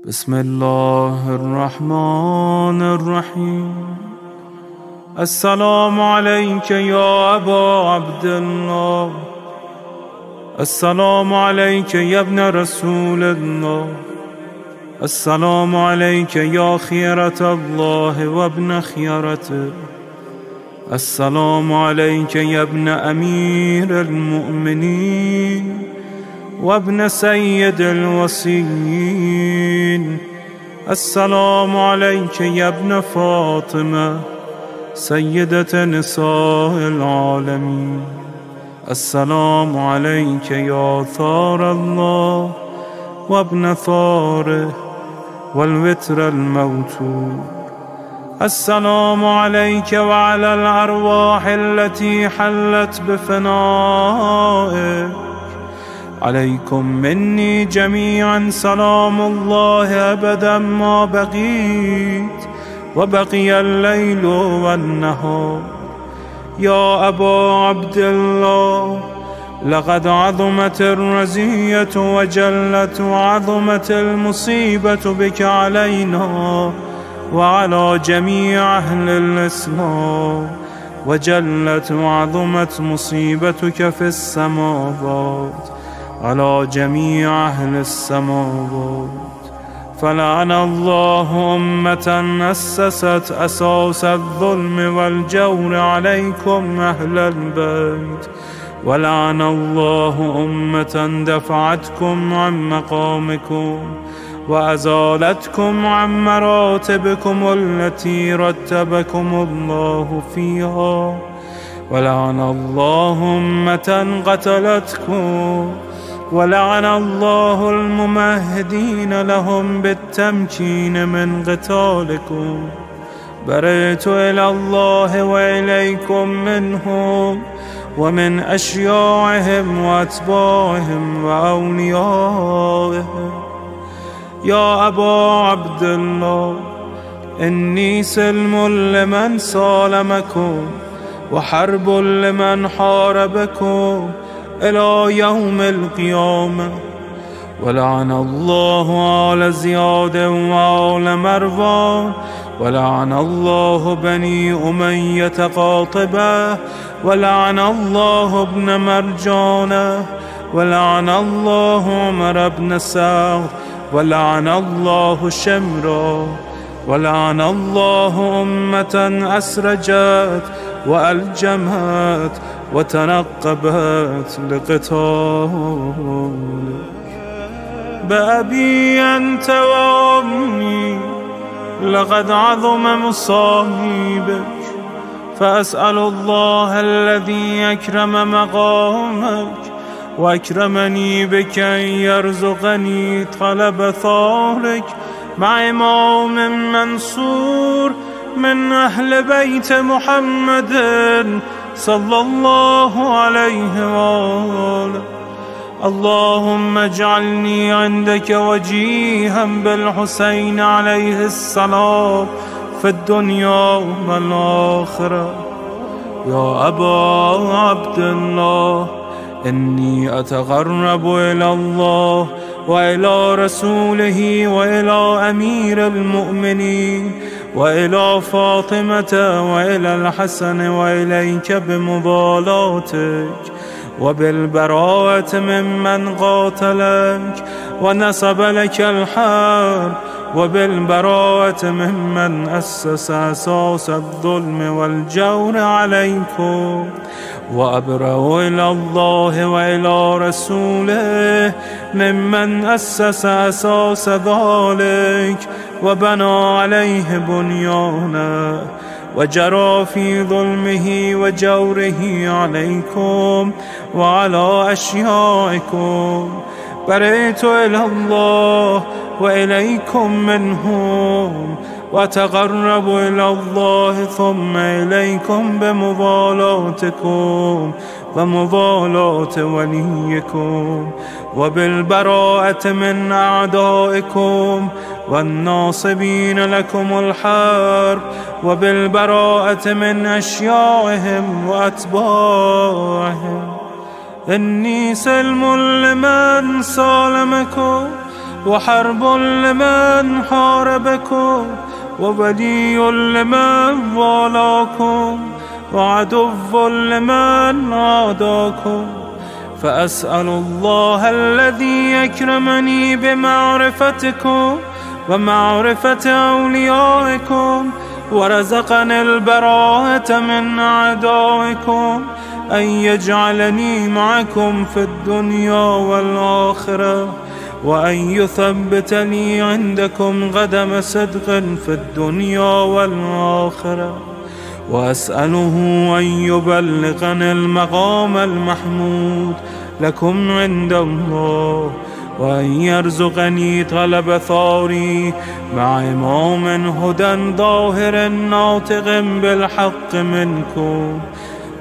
بسم الله الرحمن الرحيم. السلام عليك يا أبا عبد الله، السلام عليك يا ابن رسول الله، السلام عليك يا خيرة الله وابن خيرته، السلام عليك يا ابن أمير المؤمنين وابن سيد الوصيين، السلام عليك يا ابن فاطمة سيدة نساء العالمين، السلام عليك يا ثار الله وابن ثاره والوتر الموتور، السلام عليك وعلى الأرواح التي حلت بفنائك، عليكم مني جميعا سلام الله أبدا ما بقيت وبقي الليل والنهار. يا أبا عبد الله، لقد عظمت الرزية وجلت وعظمت المصيبة بك علينا وعلى جميع أهل الإسلام، وجلت وعظمت مصيبتك في السماوات على جميع أهل السماوات. فلعن الله أمة أسست أساس الظلم والجور عليكم أهل البيت، ولعن الله أمة دفعتكم عن مقامكم وأزالتكم عن مراتبكم التي رتبكم الله فيها، ولعن الله أمة قتلتكم، ولعن الله الممهدين لهم بالتمكين من قتالكم. برئت إلى الله وإليكم منهم ومن أشياعهم وأتباعهم وأوليائهم. يا أبا عبد الله، إني سلم لمن سالمكم وحرب لمن حاربكم إلى يوم القيامة. ولعن الله آل زياد وآل مروان، ولعن الله بني أمية قاطبة، ولعن الله ابن مرجانة، ولعن الله عمر بن سعد، ولعن الله شمرا، ولعن الله أمة أسرجت وألجمت وتنقبت لقتالك. بأبي أنت وأمي لقد عظم مصائبك، فأسأل الله الذي أكرم مقامك وأكرمني بك أن يرزقني طلب ثارك مع إمام منصور من أهل بيت محمد صلى الله عليه وآله. اللهم اجعلني عندك وجيها بالحسين عليه السلام في الدنيا والآخرة. يا أبا عبد الله، إني أتقرب إلى الله وإلى رسوله وإلى أمير المؤمنين وإلى فاطمة وإلى الحسن وإليك بمضالاتك وبالبراءة ممن قاتلك ونسب لك الحرب، وبالبراءة ممن أسس أساس الظلم والجور عليكم. وأبرأ إلى الله وإلى رسوله ممن أسس أساس ذلك وبنى عليه بنيانا وجرى في ظلمه وجوره عليكم وعلى أشيائكم. برئت إلى الله وإليكم منهم، وتقرب إلى الله ثم إليكم بمضالاتكم ومضالاة وليكم، وبالبراءة من أعدائكم والناصبين لكم الحرب، وبالبراءة من أشياعهم وأتباعهم. إني سلم لمن سالمكم، وحرب لمن حاربكم، وولي لمن والاكم، وعدو لمن عاداكم. فأسأل الله الذي يكرمني بمعرفتكم ومعرفة أوليائكم، ورزقني البراءة من أعدائكم، أن يجعلني معكم في الدنيا والآخرة، وأن يثبت لي عندكم قدم صدق في الدنيا والآخرة. وأسأله أن يبلغني المقام المحمود لكم عند الله، وأن يرزقني طلب ثاري مع إمام هدى ظاهر ناطق بالحق منكم.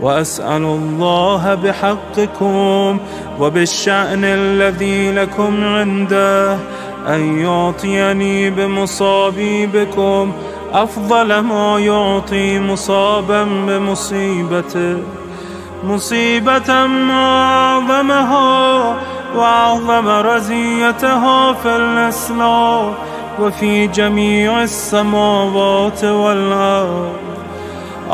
وأسأل الله بحقكم وبالشأن الذي لكم عنده أن يعطيني بمصابي بكم أفضل ما يعطي مصابا بمصيبته، مصيبة ما أعظمها وأعظم رزيتها في الإسلام وفي جميع السماوات والأرض.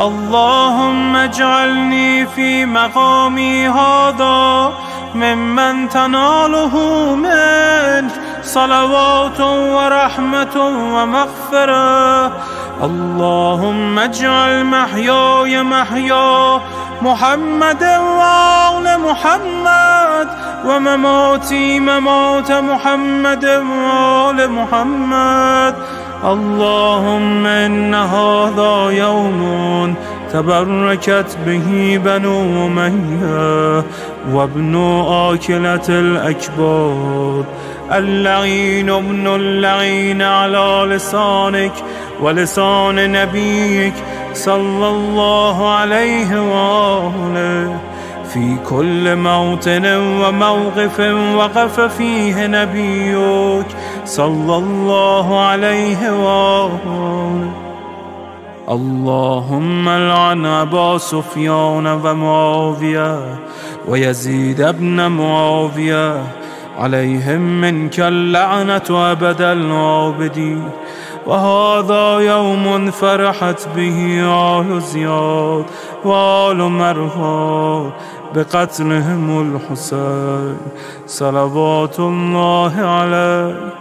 اللهم اجعلني في مقامي هذا ممن تناله منك صلوات ورحمة ومغفرة. اللهم اجعل محياي محيا محمد وآل محمد، ومماتي ممات محمد وآل محمد. اللهم إن هذا يوم تبركت به بنو أمية وابن آكلة الأكباد، اللعين ابن اللعين على لسانك ولسان نبيك صلى الله عليه وآله، في كل موطن وموقف وقف فيه نبيك صلى الله عليه وآله. اللهم لعن أبا سفيان ومعاوية ويزيد بن معاوية، عليهم منك اللعنة أبد العابدين. وهذا يوم فرحت به آل زياد وآل مروان بقتلهم الحسين صلوات الله عليه.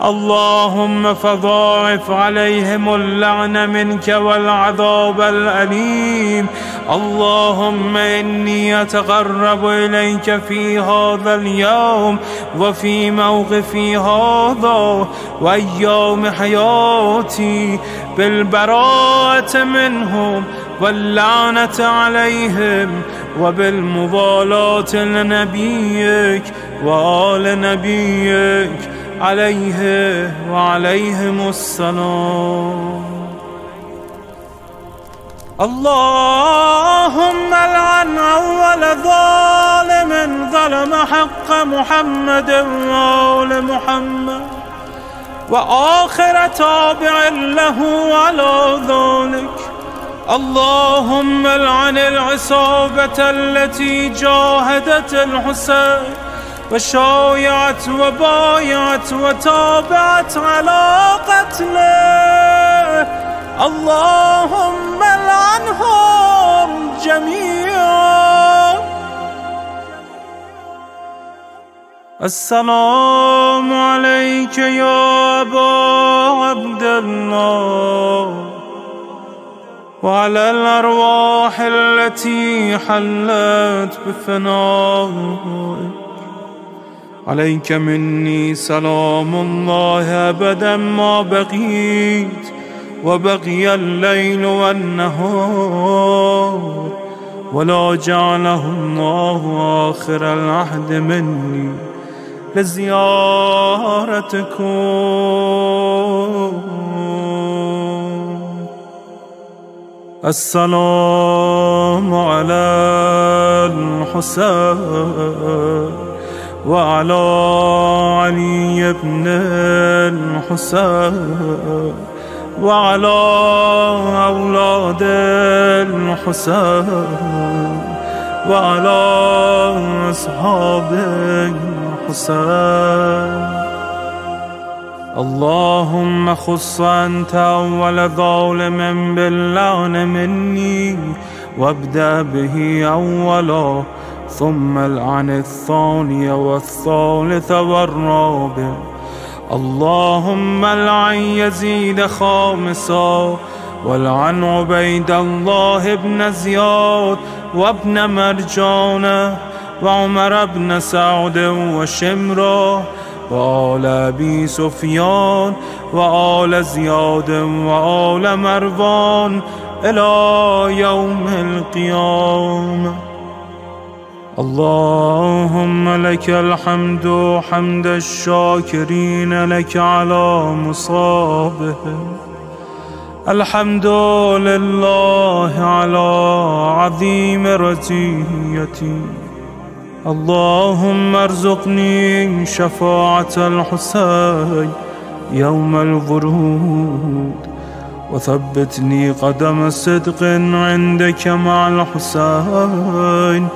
اللهم فضاعف عليهم اللعن منك والعذاب الأليم. اللهم إني أتقرب إليك في هذا اليوم وفي موقفي هذا وأيام حياتي بالبراءة منهم واللعنة عليهم، وبالموالاة لنبيك وآل نبيك عليه وعليهم السلام. اللهم لعن أول ظالم ظلم حق محمد وآل محمد، وآخر تابع له على ذلك. اللهم لعن العصابة التي جاهدت الحسين وشايعت وبايعت وتابعت على قتله. اللهم لعنهم جميعا. السلام عليك يا أبا عبد الله، وعلى الأرواح التي حلت بفنائك. عليك مني سلام الله أبدا ما بقيت وبقي الليل والنهار، ولا جعله الله آخر العهد مني لزيارتكم. السلام على الحسين وعلى علي بن الحسين وعلى أولاد الحسين وعلى أصحاب الحسين. اللهم خص أنت أول ظالم باللعن مني، وابدأ به أولا، ثم العن الثاني والثالث والرابع. اللهم العن يزيد خامسا، والعن عبيد الله بن زياد وابن مرجانة وعمر بن سعد وشمرة وآل أبي سفيان وآل زياد وآل مروان إلى يوم القيامة. اللهم لك الحمد حمد الشاكرين لك على مصابهم. الحمد لله على عظيم رزيتي. اللهم ارزقني شفاعة الحسين يوم الورود، وثبتني قدم صدق عندك مع الحسين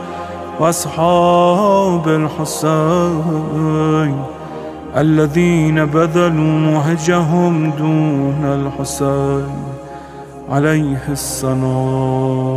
وأصحاب الحسين الذين بذلوا مهجهم دون الحسين عليه السلام.